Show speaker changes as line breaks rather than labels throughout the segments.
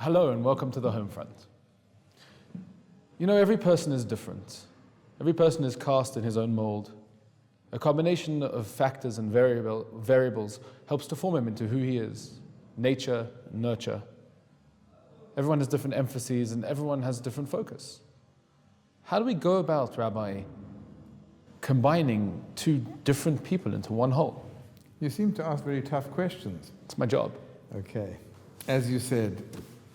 Hello and welcome to the home front. You know, every person is different. Every person is cast in his own mold. A combination of factors and variables helps to form him into who he is. Nature and nurture. Everyone has different emphases and everyone has a different focus. How do we go about, Rabbi, combining two different people into one whole?
You seem to ask very tough questions.
It's my job.
Okay. As you said,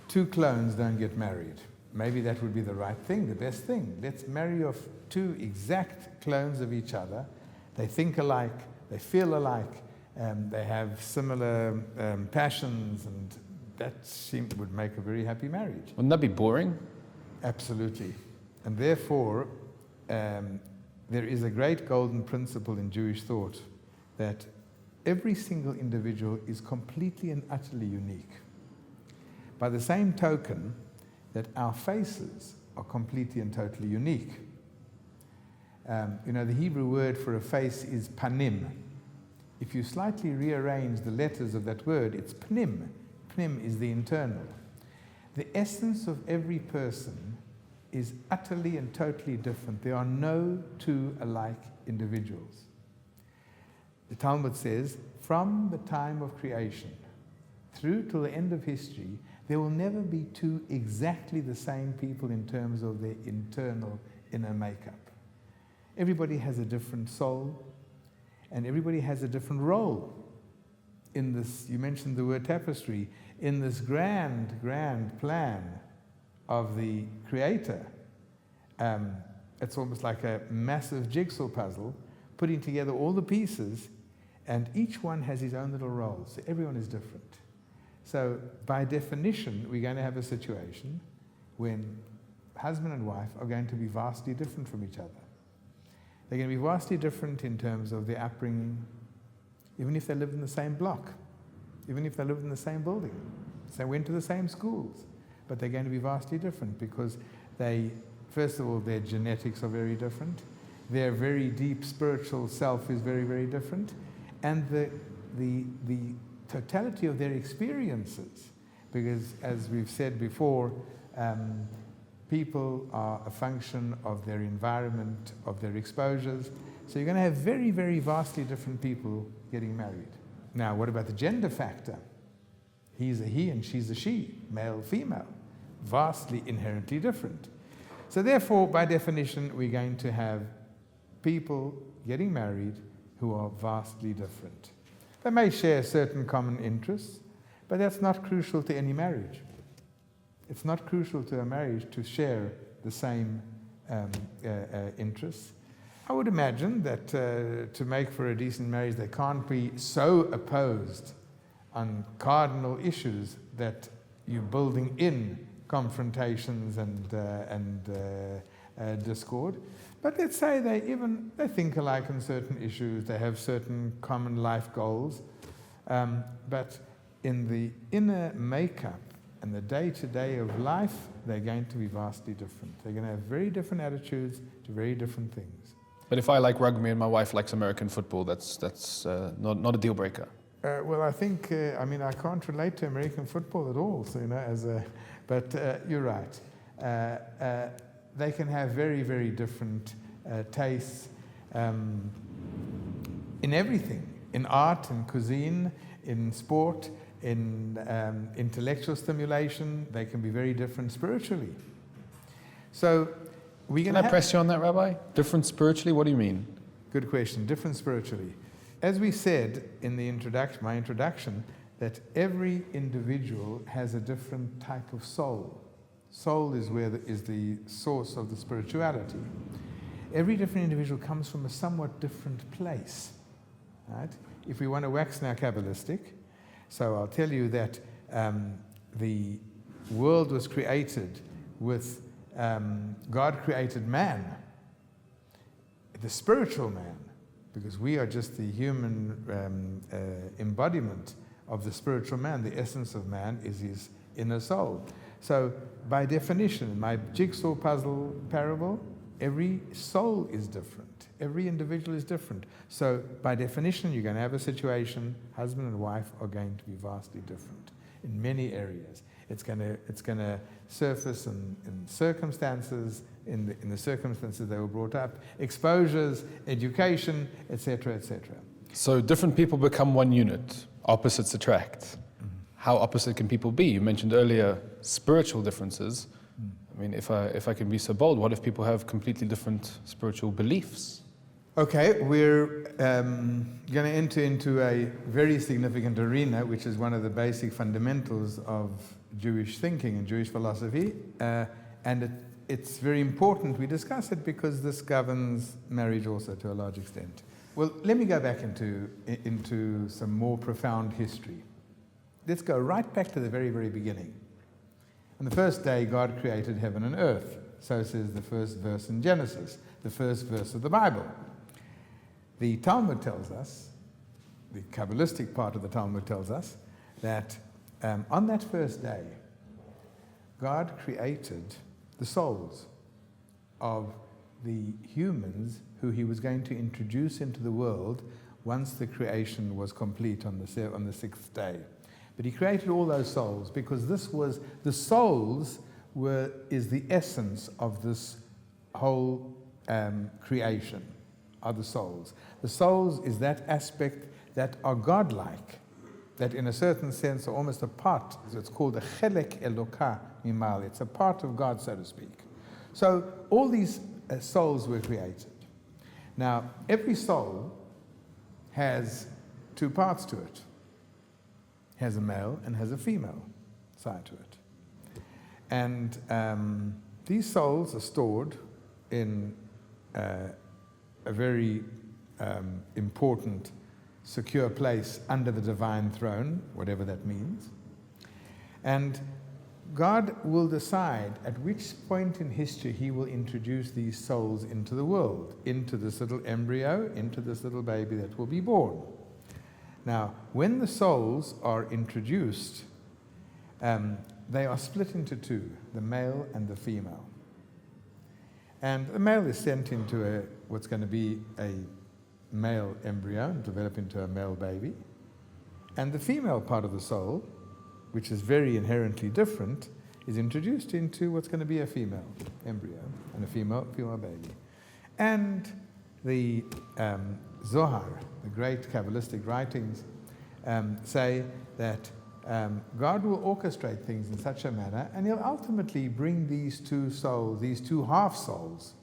two clones don't get married. Maybe that would be the right thing, the best thing. Let's marry off two exact clones of each other. They think alike, they feel alike, they have similar passions, and that would make a very happy marriage.
Wouldn't that be boring?
Absolutely. And therefore, there is a great golden principle in Jewish thought that every single individual is completely and utterly unique. By the same token, that our faces are completely and totally unique. The Hebrew word for a face is panim. If you slightly rearrange the letters of that word, it's pnim. Pnim is the internal. The essence of every person is utterly and totally different. There are no two alike individuals. The Talmud says, from the time of creation through till the end of history, there will never be two exactly the same people in terms of their internal inner makeup. Everybody has a different soul, and everybody has a different role in this. You mentioned the word tapestry. In this grand, grand plan of the Creator, it's almost like a massive jigsaw puzzle, putting together all the pieces, and each one has his own little role. So everyone is different. So by definition, we're going to have a situation when husband and wife are going to be vastly different from each other. They're going to be vastly different in terms of their upbringing, even if they lived in the same block, even if they lived in the same building. So they went to the same schools, but they're going to be vastly different because first of all, their genetics are very different. Their very deep spiritual self is very, very different. And the totality of their experiences, because as we've said before, people are a function of their environment, of their exposures. So you're going to have very, very vastly different people getting married. Now, what about the gender factor? He's a he and she's a she, male, female, vastly inherently different. So therefore, by definition, we're going to have people getting married who are vastly different. They may share certain common interests, but that's not crucial to any marriage. It's not crucial to a marriage to share the same interests. I would imagine that to make for a decent marriage, they can't be so opposed on cardinal issues that you're building in confrontations and discord. But let's say they think alike on certain issues, they have certain common life goals, but in the inner makeup and the day-to-day of life, they're going to be vastly different. They're going to have very different attitudes to very different things.
But if I like rugby and my wife likes American football, that's not a deal breaker.
Well, I think, I can't relate to American football at all, so, but you're right. They can have very, very different tastes in everything, in art, in cuisine, in sport, in intellectual stimulation. They can be very different spiritually. So
Can I press you on that, Rabbi? Different spiritually? What do you mean?
Good question. Different spiritually. As we said in the my introduction, that every individual has a different type of soul. Soul is is the source of the spirituality. Every different individual comes from a somewhat different place, right? If we want to wax now Kabbalistic, so I'll tell you that the world was created with God created man, the spiritual man, because we are just the human embodiment of the spiritual man. The essence of man is his inner soul. So by definition, my jigsaw puzzle parable, every soul is different. Every individual is different. So by definition, you're going to have a situation, husband and wife are going to be vastly different in many areas. It's going to surface in circumstances, in the circumstances they were brought up, exposures, education, etc., etc.
So different people become one unit. Opposites attract. How opposite can people be? You mentioned earlier spiritual differences. I mean, if I can be so bold, what if people have completely different spiritual beliefs?
Okay, we're going to enter into a very significant arena, which is one of the basic fundamentals of Jewish thinking and Jewish philosophy, and it's very important we discuss it because this governs marriage also to a large extent. Well, let me go back into some more profound history. Let's go right back to the very, very beginning. On the first day, God created heaven and earth. So says the first verse in Genesis, the first verse of the Bible. The Talmud tells us, the Kabbalistic part of the Talmud tells us, that on that first day, God created the souls of the humans who he was going to introduce into the world once the creation was complete on the sixth day. But he created all those souls because this was, the souls is the essence of this whole creation, are the souls. The souls is that aspect that are godlike, that in a certain sense are almost a part. It's called a chelek eloka mimal. It's a part of God, so to speak. So all these souls were created. Now, every soul has two parts to it. Has a male and has a female side to it. And these souls are stored in a very important, secure place under the divine throne, whatever that means. And God will decide at which point in history he will introduce these souls into the world, into this little embryo, into this little baby that will be born. Now, when the souls are introduced, they are split into two, the male and the female. And the male is sent into what's going to be a male embryo and develop into a male baby. And the female part of the soul, which is very inherently different, is introduced into what's going to be a female embryo and a female baby. And the Zohar, the great Kabbalistic writings, say that God will orchestrate things in such a manner, and he'll ultimately bring these two souls, these two half-souls,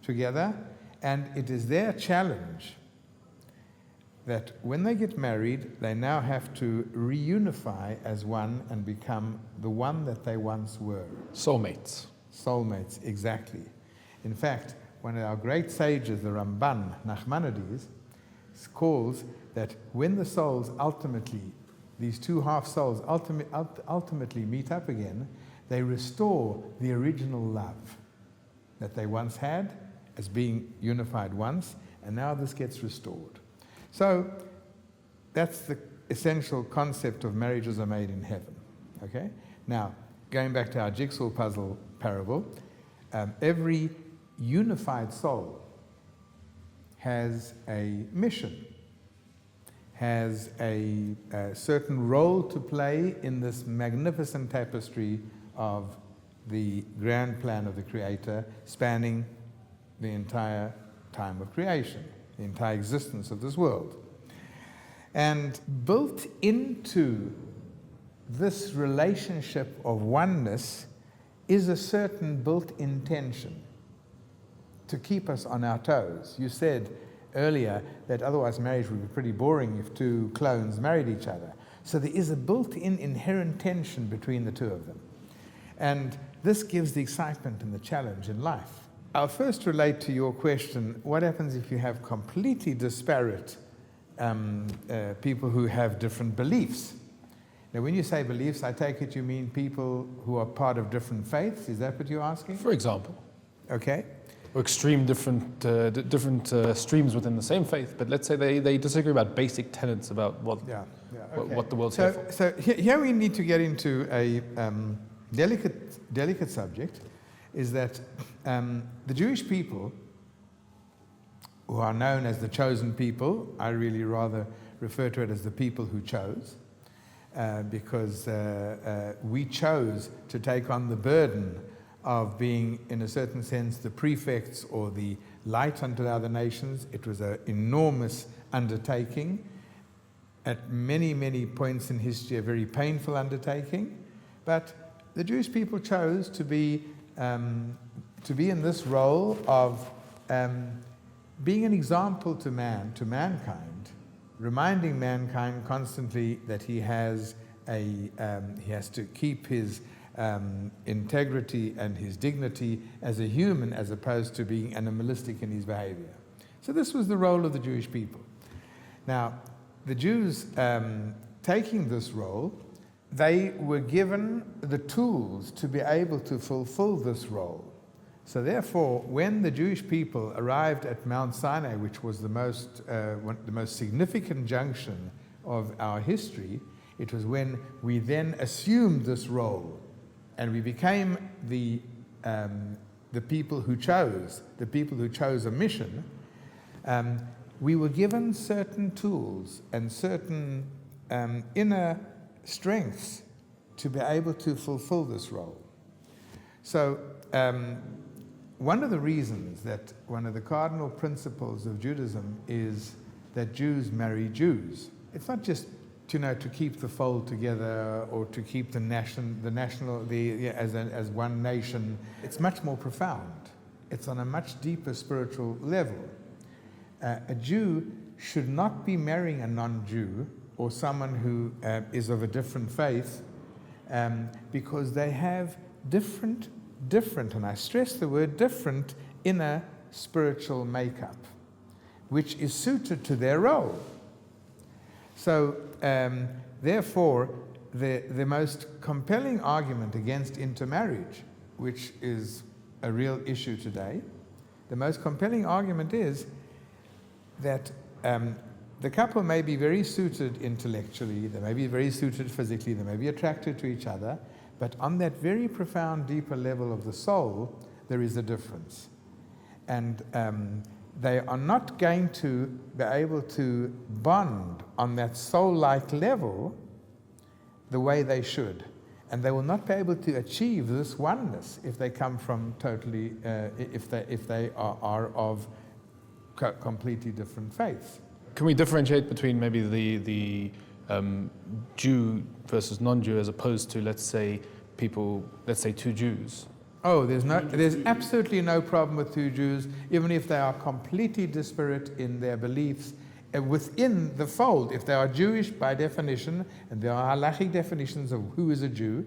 together, and it is their challenge that when they get married, they now have to reunify as one and become the one that they once were.
Soulmates.
Soulmates, exactly. In fact, one of our great sages, the Ramban, Nachmanides, calls that when the souls ultimately, these two half-souls ultimately meet up again, they restore the original love that they once had as being unified once, and now this gets restored. So that's the essential concept of marriages are made in heaven. Okay? Now, going back to our jigsaw puzzle parable, every unified soul has a mission, has a certain role to play in this magnificent tapestry of the grand plan of the Creator spanning the entire time of creation, the entire existence of this world. And built into this relationship of oneness is a certain built-in tension to keep us on our toes. You said earlier that otherwise marriage would be pretty boring if two clones married each other. So there is a built-in inherent tension between the two of them. And this gives the excitement and the challenge in life. I'll first relate to your question, what happens if you have completely disparate people who have different beliefs? Now, when you say beliefs, I take it you mean people who are part of different faiths? Is that what you're asking?
For example.
Okay.
Or extreme different streams within the same faith, but let's say they disagree about basic tenets about what the world's here for.
So here we need to get into a delicate subject, is that the Jewish people, who are known as the chosen people, I really rather refer to it as the people who chose, because we chose to take on the burden of being, in a certain sense, the prefects or the light unto the other nations. It was an enormous undertaking. At many, many points in history, a very painful undertaking. But the Jewish people chose to be in this role of being an example to mankind, reminding mankind constantly that he has to keep his integrity and his dignity as a human, as opposed to being animalistic in his behavior. So this was the role of the Jewish people. Now, the Jews taking this role, they were given the tools to be able to fulfill this role. So therefore, when the Jewish people arrived at Mount Sinai, which was the most significant junction of our history, it was when we then assumed this role and we became the people who chose a mission. We were given certain tools and certain inner strengths to be able to fulfill this role. So one of the reasons that one of the cardinal principles of Judaism is that Jews marry Jews. It's not just to keep the fold together or to keep as one nation. It's much more profound. It's on a much deeper spiritual level. A Jew should not be marrying a non-Jew or someone who is of a different faith because they have different, and I stress the word different, inner spiritual makeup, which is suited to their role. So, therefore, the most compelling argument against intermarriage, which is a real issue today, the most compelling argument is that the couple may be very suited intellectually, they may be very suited physically, they may be attracted to each other, but on that very profound, deeper level of the soul, there is a difference. And they are not going to be able to bond on that soul-like level the way they should. And they will not be able to achieve this oneness if they come from totally, if they are of completely different faiths.
Can we differentiate between maybe the Jew versus non-Jew as opposed to, let's say, two Jews?
Oh, there's absolutely no problem with two Jews, even if they are completely disparate in their beliefs within the fold. If they are Jewish by definition, and there are halachic definitions of who is a Jew,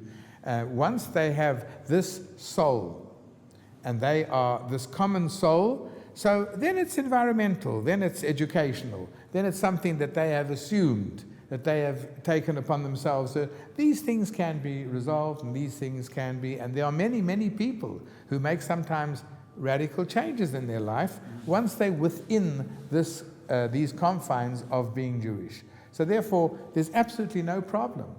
once they have this soul, and they are this common soul, so then it's environmental, then it's educational, then it's something that they have assumed, that they have taken upon themselves. So these things can be resolved, and these things can be, and there are many, many people who make sometimes radical changes in their life once they're within these confines of being Jewish. So therefore, there's absolutely no problem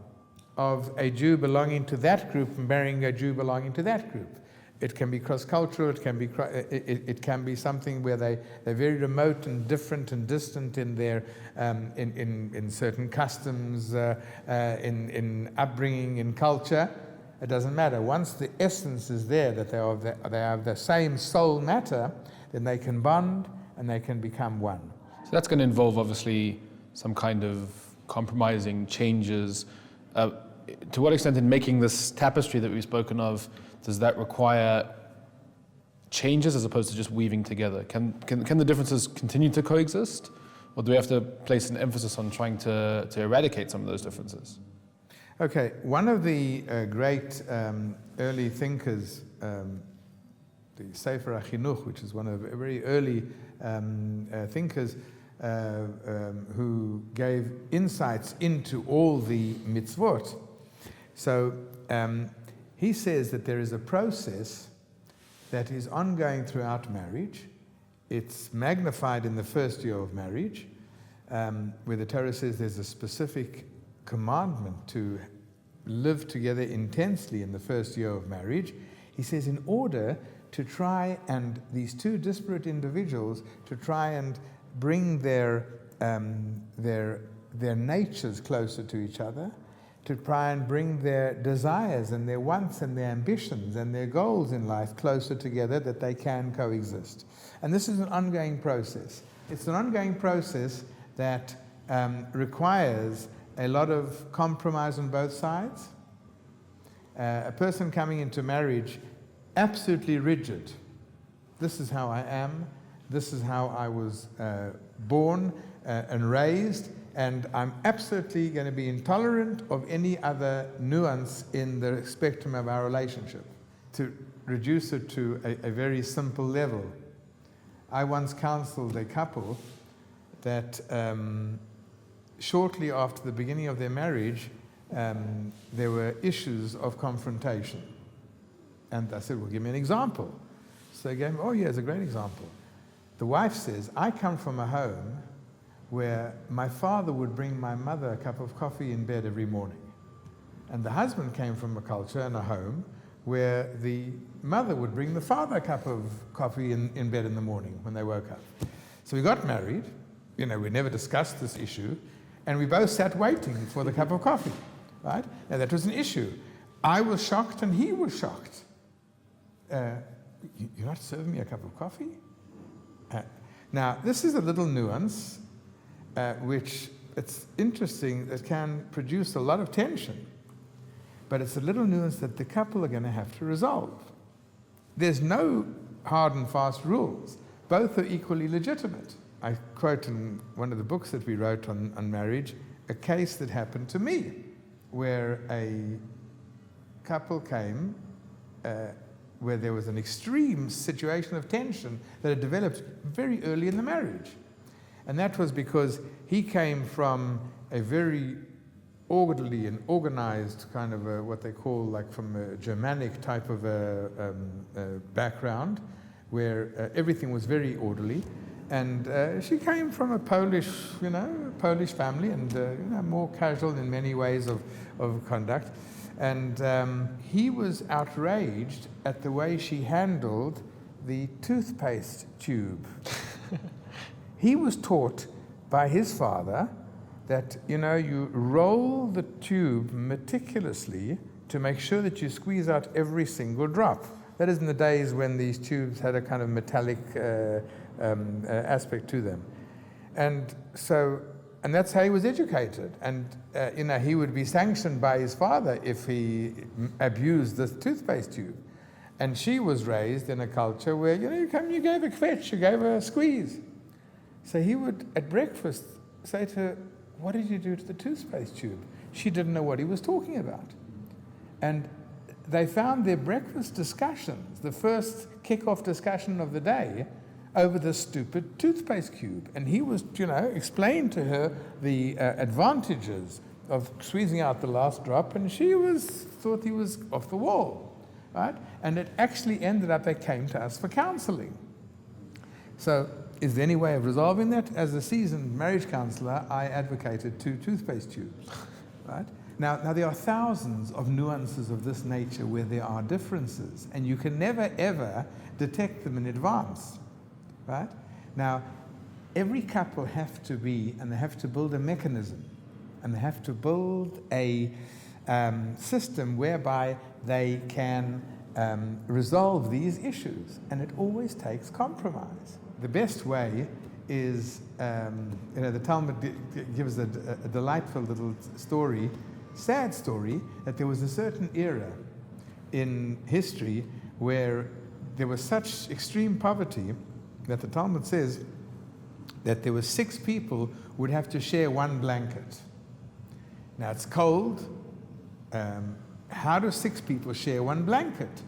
of a Jew belonging to that group and marrying a Jew belonging to that group. It can be cross-cultural, it can be something where they're very remote and different and distant in their in certain customs, in upbringing, in culture. It doesn't matter. Once the essence is there, that they have the same soul matter, then they can bond and they can become one.
So that's going to involve obviously some kind of compromising, changes. To what extent in making this tapestry that we've spoken of, does that require changes as opposed to just weaving together? Can the differences continue to coexist? Or do we have to place an emphasis on trying to eradicate some of those differences?
Okay, one of the great early thinkers, the Sefer HaChinuch, which is one of the very early thinkers who gave insights into all the mitzvot. So he says that there is a process that is ongoing throughout marriage. It's magnified in the first year of marriage, where the Torah says there's a specific commandment to live together intensely in the first year of marriage. He says in order to try and these two disparate individuals to try and bring their natures closer to each other, to try and bring their desires and their wants and their ambitions and their goals in life closer together, that they can coexist. And this is an ongoing process. It's an ongoing process that requires a lot of compromise on both sides. A person coming into marriage absolutely rigid. This is how I am. This is how I was born and raised, and I'm absolutely going to be intolerant of any other nuance in the spectrum of our relationship. To reduce it to a very simple level, I once counseled a couple that shortly after the beginning of their marriage, there were issues of confrontation. And I said, well, give me an example. So they gave me, oh yeah, it's a great example. The wife says, I come from a home where my father would bring my mother a cup of coffee in bed every morning. And the husband came from a culture and a home where the mother would bring the father a cup of coffee in bed in the morning when they woke up. So we got married, we never discussed this issue, and we both sat waiting for the cup of coffee, right? Now that was an issue. I was shocked and he was shocked. You're not serving me a cup of coffee? Now, this is a little nuance which it's interesting, that can produce a lot of tension. But it's a little nuance that the couple are going to have to resolve. There's no hard and fast rules. Both are equally legitimate. I quote in one of the books that we wrote on marriage, a case that happened to me, where a couple came where there was an extreme situation of tension that had developed very early in the marriage. And that was because he came from a very orderly and organized kind of what they call, like, from a Germanic type of background, where everything was very orderly. And she came from a Polish family, and more casual in many ways of conduct. And he was outraged at the way she handled the toothpaste tube. He was taught by his father that, you roll the tube meticulously to make sure that you squeeze out every single drop. That is in the days when these tubes had a kind of metallic aspect to them. And that's how he was educated. And, he would be sanctioned by his father if he abused the toothpaste tube. And she was raised in a culture where, you gave a fetch, you gave her a squeeze. So he would, at breakfast, say to her, what did you do to the toothpaste tube? She didn't know what he was talking about. And they found their breakfast discussions, the first kick-off discussion of the day, over the stupid toothpaste cube. And he was, explained to her the advantages of squeezing out the last drop, and she thought he was off the wall, right? And it actually ended up, they came to us for counseling. So, is there any way of resolving that? As a seasoned marriage counselor, I advocated 2 toothpaste tubes, right? Now, there are thousands of nuances of this nature where there are differences, and you can never, ever detect them in advance, right? Now, every couple have to they have to build a mechanism, and they have to build a system whereby they can resolve these issues, and it always takes compromise. The best way is, the Talmud gives a delightful little story, sad story, that there was a certain era in history where there was such extreme poverty that the Talmud says that there were 6 people who would have to share one blanket. Now it's cold. How do 6 people share one blanket?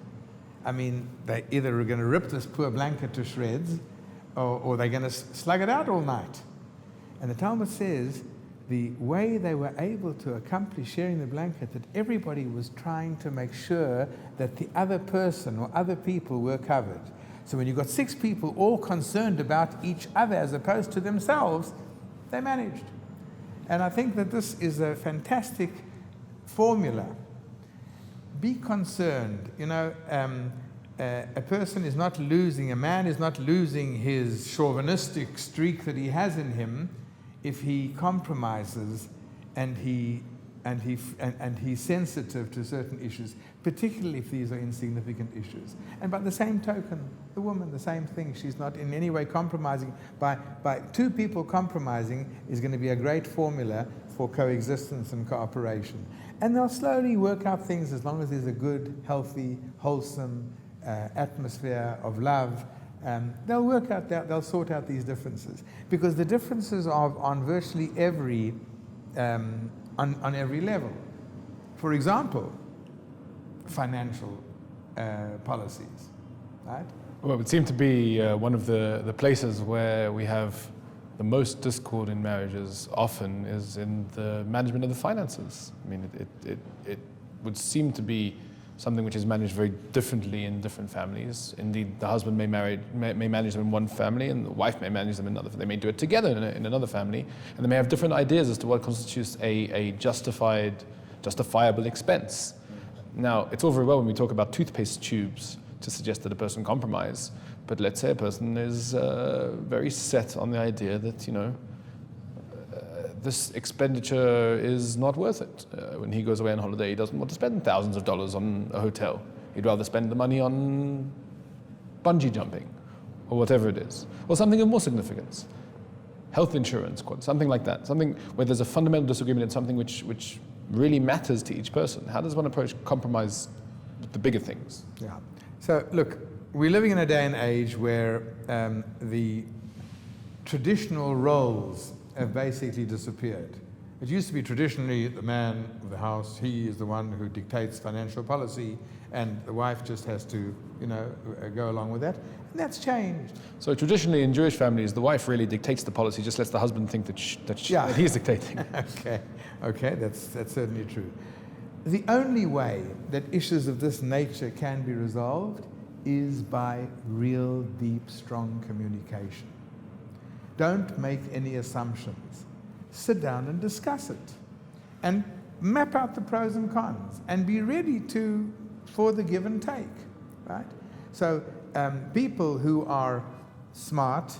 I mean, they either are going to rip this poor blanket to shreds, or they're going to slug it out all night. And the Talmud says the way they were able to accomplish sharing the blanket, that everybody was trying to make sure that the other person or other people were covered. So when you've got 6 people all concerned about each other as opposed to themselves, they managed. And I think that this is a fantastic formula. Be concerned. A person is not losing, a man is not losing his chauvinistic streak that he has in him if he compromises and he and he's sensitive to certain issues, particularly if these are insignificant issues. And by the same token, the woman, the same thing. She's not in any way compromising. By two people compromising is going to be a great formula for coexistence and cooperation. And they'll slowly work out things as long as there's a good, healthy, wholesome atmosphere of love. They'll work out that, they'll sort out these differences. Because the differences are on virtually every, on every level. For example, financial policies, right?
Well, it would seem to be one of the places where we have the most discord in marriages often is in the management of the finances. I mean, it would seem to be something which is managed very differently in different families. Indeed, the husband may manage them in one family, and the wife may manage them in another. They may do it together in another family, and they may have different ideas as to what constitutes a justifiable expense. Now, it's all very well when we talk about toothpaste tubes to suggest that a person compromise, but let's say a person is very set on the idea that, this expenditure is not worth it. When he goes away on holiday, he doesn't want to spend thousands of dollars on a hotel. He'd rather spend the money on bungee jumping or whatever it is, or something of more significance. Health insurance, something like that, something where there's a fundamental disagreement in something which really matters to each person. How does one approach compromise with the bigger things?
Yeah. So look, we're living in a day and age where the traditional roles have basically disappeared. It used to be traditionally the man of the house, he is the one who dictates financial policy, and the wife just has to, go along with that. And that's changed.
So traditionally in Jewish families, the wife really dictates the policy, just lets the husband think that he's dictating.
Okay, that's certainly true. The only way that issues of this nature can be resolved is by real, deep, strong communication. Don't make any assumptions. Sit down and discuss it. And map out the pros and cons. And be ready for the give and take, right? So people who are smart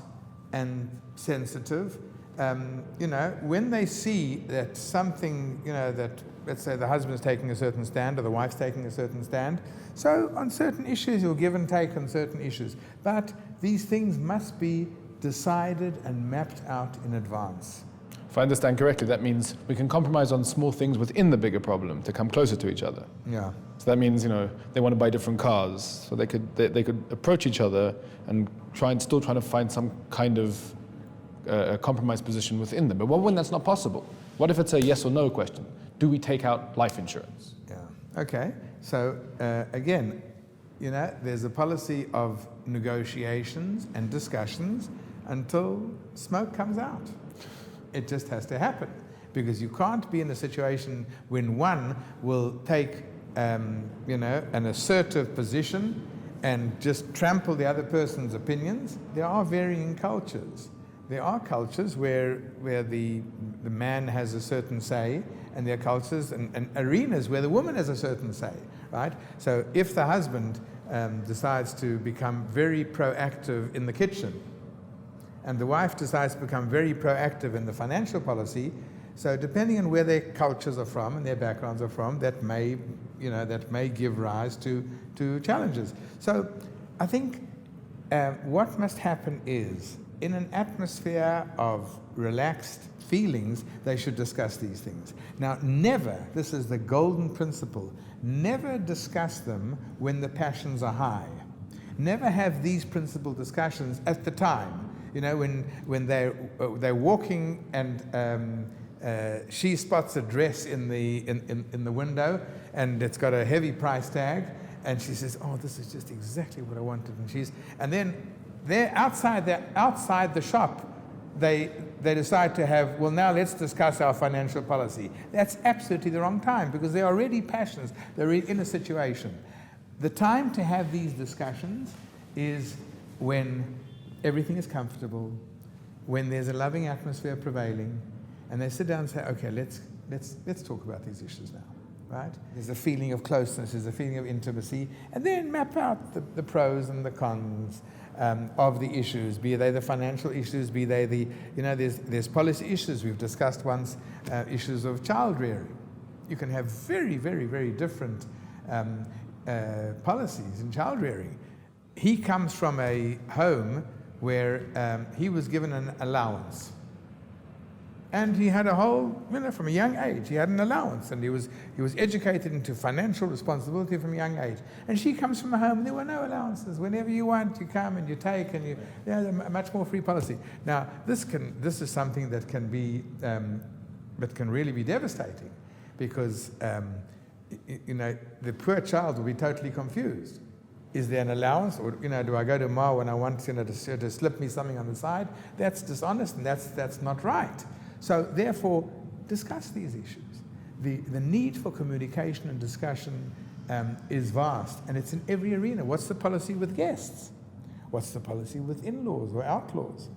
and sensitive, when they see that something, that, let's say the husband's taking a certain stand or the wife's taking a certain stand, so on certain issues you'll give and take on certain issues. But these things must be decided and mapped out in advance.
If I understand correctly, that means we can compromise on small things within the bigger problem to come closer to each other.
Yeah.
So that means, they want to buy different cars, so they could approach each other and still trying to find some kind of compromise position within them. But what when that's not possible? What if it's a yes or no question? Do we take out life insurance?
Yeah. Okay. So again, there's a policy of negotiations and discussions until smoke comes out. It just has to happen, because you can't be in a situation when one will take an assertive position and just trample the other person's opinions. There are varying cultures. There are cultures where the man has a certain say, and there are cultures and arenas where the woman has a certain say, right? So if the husband decides to become very proactive in the kitchen, and the wife decides to become very proactive in the financial policy, so depending on where their cultures are from and their backgrounds are from, that may give rise to challenges. So I think what must happen is, in an atmosphere of relaxed feelings, they should discuss these things. Now, never, this is the golden principle, never discuss them when the passions are high. Never have these principal discussions at the time. When they're walking and she spots a dress in the window and it's got a heavy price tag, and she says, "Oh, this is just exactly what I wanted." And then they're outside the shop. They decide to have, well, now let's discuss our financial policy. That's absolutely the wrong time, because they're already passionate. They're in a situation. The time to have these discussions is when everything is comfortable, when there's a loving atmosphere prevailing, and they sit down and say, "Okay, let's talk about these issues now." Right? There's a feeling of closeness, there's a feeling of intimacy, and then map out the pros and the cons of the issues, be they the financial issues, be they there's policy issues. We've discussed once issues of child rearing. You can have very, very, very different policies in child rearing. He comes from a home where he was given an allowance. And he had a whole, from a young age, he had an allowance, and he was educated into financial responsibility from a young age. And she comes from a home where there were no allowances. Whenever you want, you come and you take, and a much more free policy. Now, this is something that can be, that can really be devastating, because the poor child will be totally confused. Is there an allowance, or do I go to Ma when I want to slip me something on the side? That's dishonest, and that's not right. So therefore, discuss these issues. The need for communication and discussion is vast, and it's in every arena. What's the policy with guests? What's the policy with in-laws or outlaws?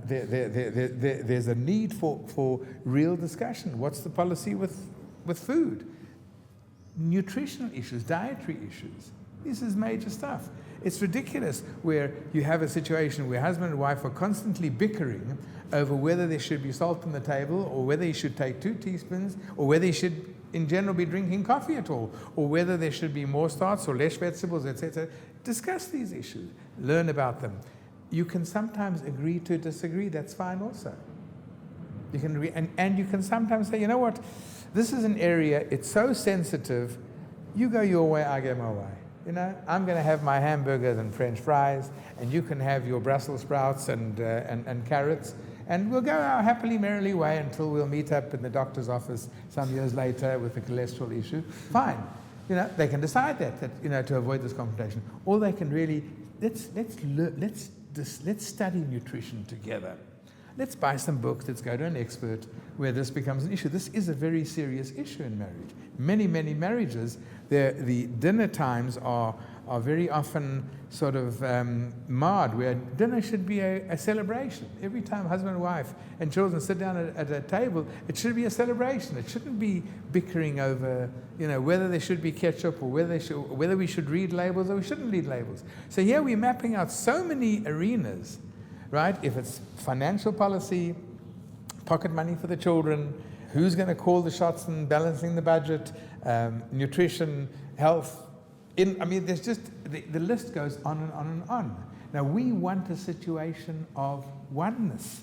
There's a need for real discussion. What's the policy with food? Nutritional issues, dietary issues. This is major stuff. It's ridiculous where you have a situation where husband and wife are constantly bickering over whether there should be salt on the table, or whether he should take 2 teaspoons, or whether he should in general be drinking coffee at all, or whether there should be more starch or less vegetables, etc. Discuss these issues. Learn about them. You can sometimes agree to disagree. That's fine also. You can agree, and you can sometimes say, you know what, this is an area, it's so sensitive, you go your way, I go my way. I'm going to have my hamburgers and French fries, and you can have your Brussels sprouts and carrots, and we'll go our happily, merrily way until we'll meet up in the doctor's office some years later with a cholesterol issue. Fine. They can decide that to avoid this confrontation. Or they can really, let's study nutrition together. Let's buy some books, let's go to an expert where this becomes an issue. This is a very serious issue in marriage. Many, many marriages, the dinner times are very often sort of marred, where dinner should be a celebration. Every time husband and wife and children sit down at a table, it should be a celebration. It shouldn't be bickering over, whether there should be ketchup, or whether we should read labels or we shouldn't read labels. So here we're mapping out so many arenas, right? If it's financial policy, pocket money for the children, who's going to call the shots in balancing the budget, nutrition, health. There's just, the list goes on and on and on. Now, we want a situation of oneness.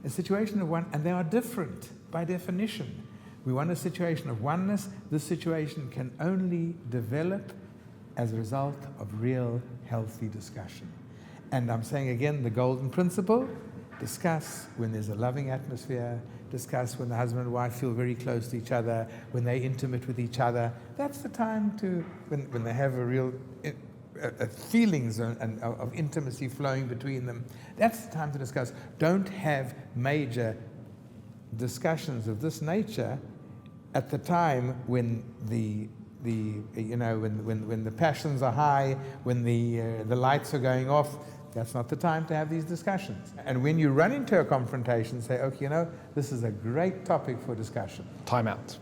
A situation of one, and they are different by definition. We want a situation of oneness. This situation can only develop as a result of real, healthy discussion. And I'm saying again, the golden principle, discuss when there's a loving atmosphere, discuss when the husband and wife feel very close to each other, when they're intimate with each other. That's the time to, when they have a real feelings of intimacy flowing between them, that's the time to discuss. Don't have major discussions of this nature at the time when when the passions are high, when the lights are going off. That's not the time to have these discussions. And when you run into a confrontation, say, okay, this is a great topic for discussion.
Time out.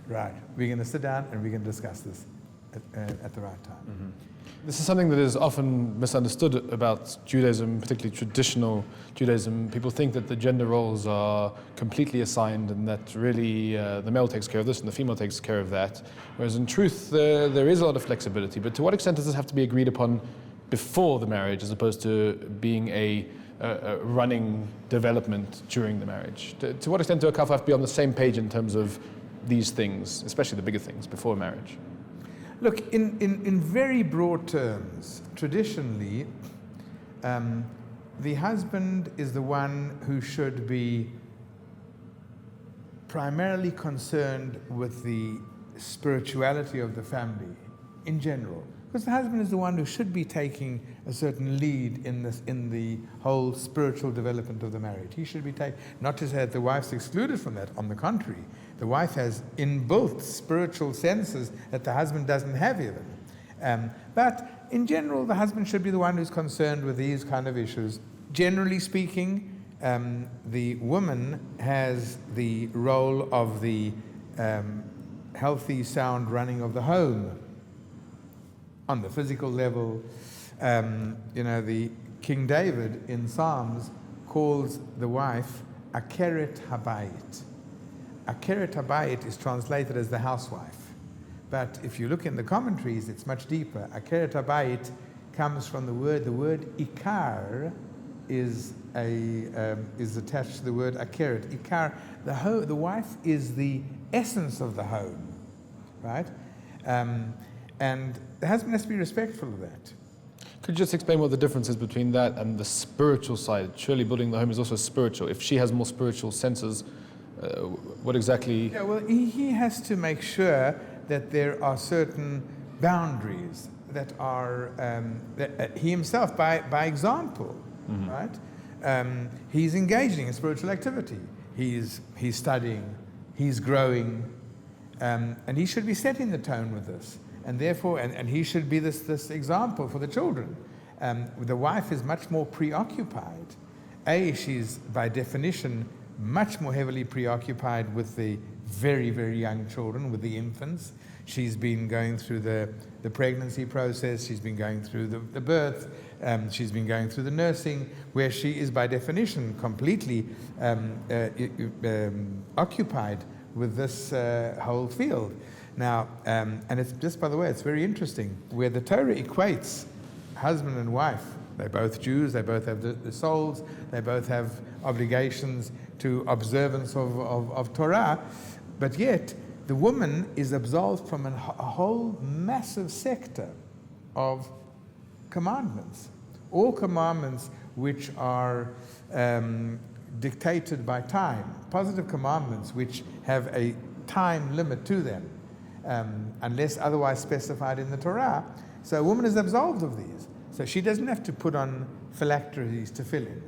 Right. We're going to sit down and we're going to discuss this at the right time.
Mm-hmm. This is something that is often misunderstood about Judaism, particularly traditional Judaism. People think that the gender roles are completely assigned, and that really the male takes care of this and the female takes care of that. Whereas in truth, there is a lot of flexibility. But to what extent does this have to be agreed upon before the marriage, as opposed to being a running development during the marriage? To what extent do a couple have to be on the same page in terms of these things, especially the bigger things, before marriage?
Look, in very broad terms, traditionally, the husband is the one who should be primarily concerned with the spirituality of the family in general. Because the husband is the one who should be taking a certain lead in the whole spiritual development of the marriage. He should be not to say that the wife's excluded from that. On the contrary, the wife has inbuilt spiritual senses that the husband doesn't have even. But in general, the husband should be the one who's concerned with these kind of issues. Generally speaking, the woman has the role of the healthy, sound running of the home. On the physical level, the King David in Psalms calls the wife Akeret Habayit, Akeret Habayit is translated as the housewife. But if you look in the commentaries, it's much deeper. Akeret Habayit comes from the word ikar is attached to the word akeret. Ikar, the wife is the essence of the home, right? And the husband has to be respectful of that.
Could you just explain what the difference is between that and the spiritual side? Surely building the home is also spiritual. If she has more spiritual senses, what exactly?
Yeah, well, he has to make sure that there are certain boundaries that are he himself, by example, right? He's engaging in spiritual activity. He's studying. He's growing, and he should be setting the tone with this. And therefore, and he should be this example for the children. The wife is much more preoccupied. She's by definition much more heavily preoccupied with the very, very young children, with the infants. She's been going through the pregnancy process. She's been going through the birth. She's been going through the nursing, where she is by definition completely occupied with this whole field. Now, and it's just, by the way, it's very interesting, where the Torah equates husband and wife. They're both Jews, they both have the souls, they both have obligations to observance of Torah, but yet the woman is absolved from a whole massive sector of commandments. All commandments which are dictated by time, positive commandments which have a time limit to them. Unless otherwise specified in the Torah. So a woman is absolved of these. So she doesn't have to put on phylacteries to fill in.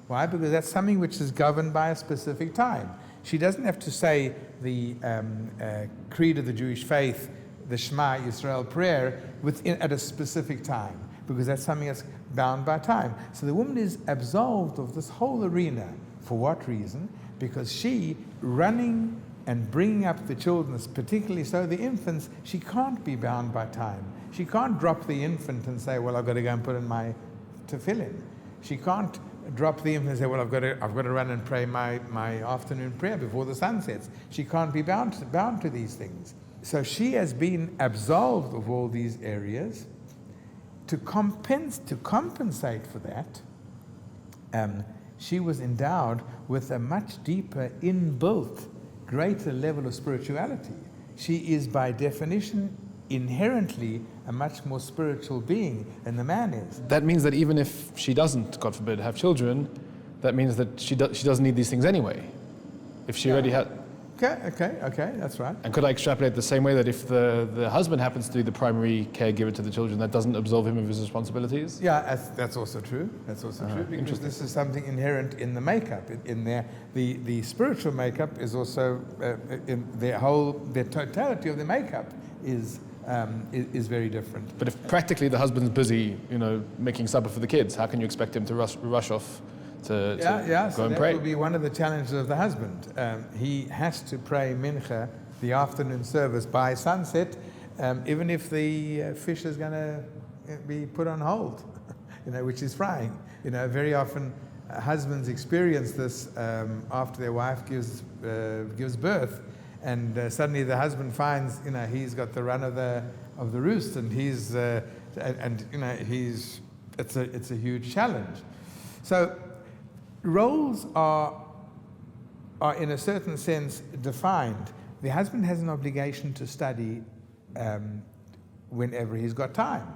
Why? Because that's something which is governed by a specific time. She doesn't have to say the creed of the Jewish faith, the Shema Yisrael prayer, at a specific time, because that's something that's bound by time. So the woman is absolved of this whole arena. For what reason? Because she, running and bringing up the children, particularly so the infants, she can't be bound by time. She can't drop the infant and say, well, I've got to go and put in my tefillin. She can't drop the infant and say, well, I've got to run and pray my afternoon prayer before the sun sets. She can't be bound to these things. So she has been absolved of all these areas. To compensate for that, she was endowed with a much deeper inbuilt greater level of spirituality. She is by definition inherently a much more spiritual being than the man is.
That means that even if she doesn't, God forbid, have children, that means that she doesn't need these things anyway. If she already had...
Okay, that's right.
And could I extrapolate the same way that if the husband happens to be the primary caregiver to the children, that doesn't absolve him of his responsibilities?
Yeah, that's also true. That's also true, because this is something inherent in the makeup. The spiritual makeup is also in the totality of the makeup is very different.
But if practically the husband's busy, making supper for the kids, how can you expect him to rush off to go and pray?
That will be one of the challenges of the husband. He has to pray mincha, the afternoon service, by sunset, even if the fish is going to be put on hold, which is frying. Very often husbands experience this after their wife gives birth, and suddenly the husband finds he's got the run of the roost, and it's a huge challenge. So roles are in a certain sense defined. The husband has an obligation to study whenever he's got time,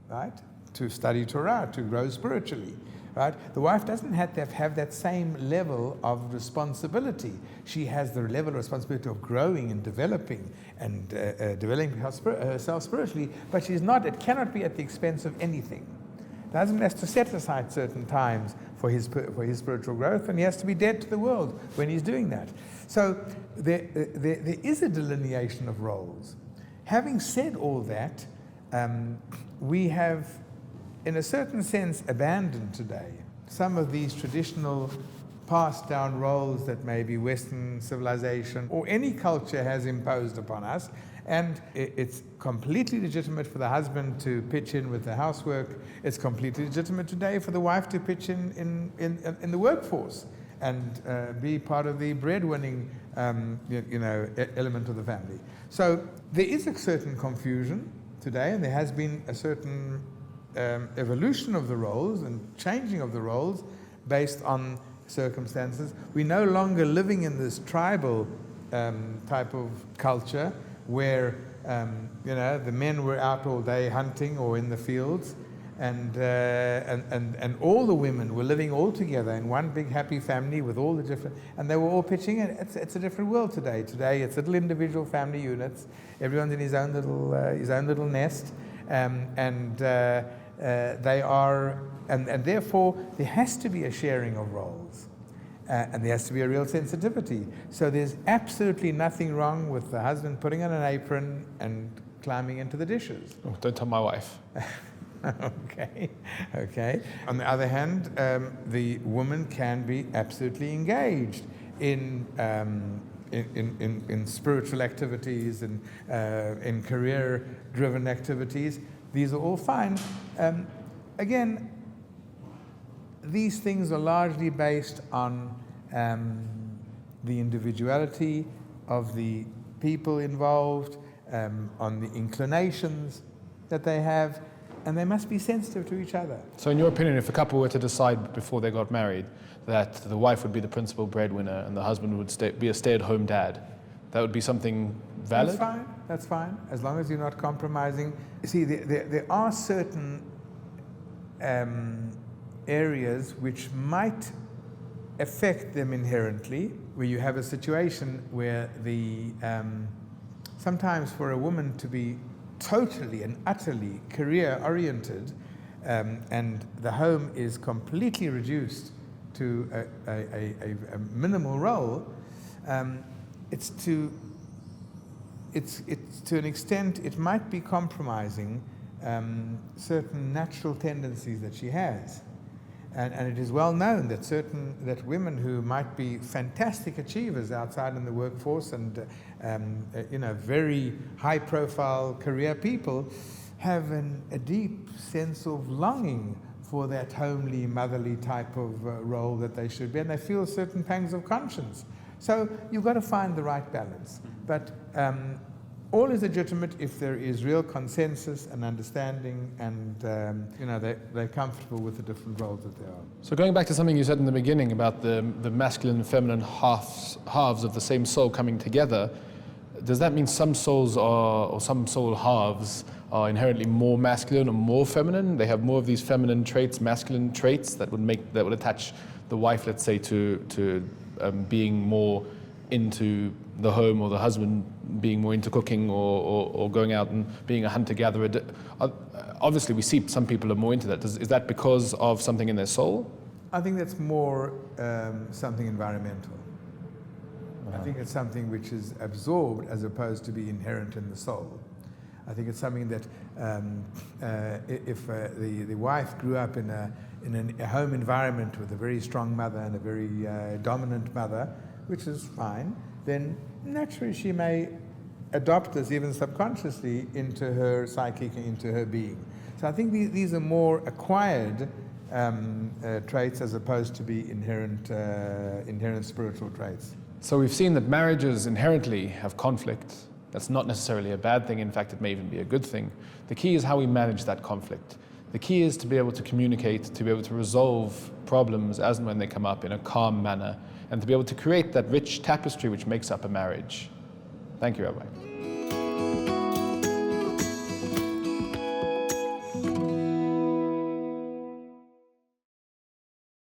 right? To study Torah, to grow spiritually, right? The wife doesn't have to have that same level of responsibility. She has the level of responsibility of growing and developing and developing herself spiritually, but it cannot be at the expense of anything. The husband has to set aside certain times for his spiritual growth, and he has to be dead to the world when he's doing that. So there is a delineation of roles. Having said all that, we have, in a certain sense, abandoned today some of these traditional passed down roles that maybe Western civilization or any culture has imposed upon us. And it's completely legitimate for the husband to pitch in with the housework. It's completely legitimate today for the wife to pitch in the workforce. and be part of the breadwinning element of the family. So there is a certain confusion today, and there has been a certain evolution of the roles and changing of the roles based on circumstances. We're no longer living in this tribal type of culture where the men were out all day hunting or in the fields, and all the women were living all together in one big happy family with all the different, and they were all pitching in. It's a different world today. Today it's little individual family units. Everyone's in his own little nest, and they are, and therefore there has to be a sharing of roles. And there has to be a real sensitivity. So there's absolutely nothing wrong with the husband putting on an apron and climbing into the dishes.
Oh, don't tell my wife.
Okay. On the other hand, the woman can be absolutely engaged in spiritual activities and in career-driven activities. These are all fine. Again, these things are largely based on the individuality of the people involved, on the inclinations that they have, and they must be sensitive to each other.
So in your opinion, if a couple were to decide before they got married that the wife would be the principal breadwinner and the husband would be a stay-at-home dad, that would be something valid?
That's fine, as long as you're not compromising. You see, there are certain areas which might affect them inherently, where you have a situation where sometimes for a woman to be totally and utterly career-oriented, and the home is completely reduced to a minimal role, it's to an extent it might be compromising certain natural tendencies that she has. And it is well known that women who might be fantastic achievers outside in the workforce and very high-profile career people have a deep sense of longing for that homely, motherly type of role that they should be, and they feel certain pangs of conscience. So you've got to find the right balance. But all is legitimate if there is real consensus and understanding, and they're comfortable with the different roles that they are.
So going back to something you said in the beginning about the masculine and feminine halves of the same soul coming together, does that mean some souls or some soul halves are inherently more masculine or more feminine? They have more of these feminine traits, masculine traits that would attach the wife, let's say, to being more into the home, or the husband being more into cooking or going out and being a hunter-gatherer. Obviously, we see some people are more into that. Is that because of something in their soul?
I think that's more something environmental. I think it's something which is absorbed as opposed to be inherent in the soul. I think it's something that if the wife grew up in a home environment with a very strong mother and a very dominant mother, which is fine, then naturally she may adopt this even subconsciously into her psychic, into her being. So I think these are more acquired traits as opposed to be inherent spiritual traits.
So we've seen that marriages inherently have conflict. That's not necessarily a bad thing. In fact, it may even be a good thing. The key is how we manage that conflict. The key is to be able to communicate, to be able to resolve problems as and when they come up in a calm manner, and to be able to create that rich tapestry which makes up a marriage. Thank you, Rabbi.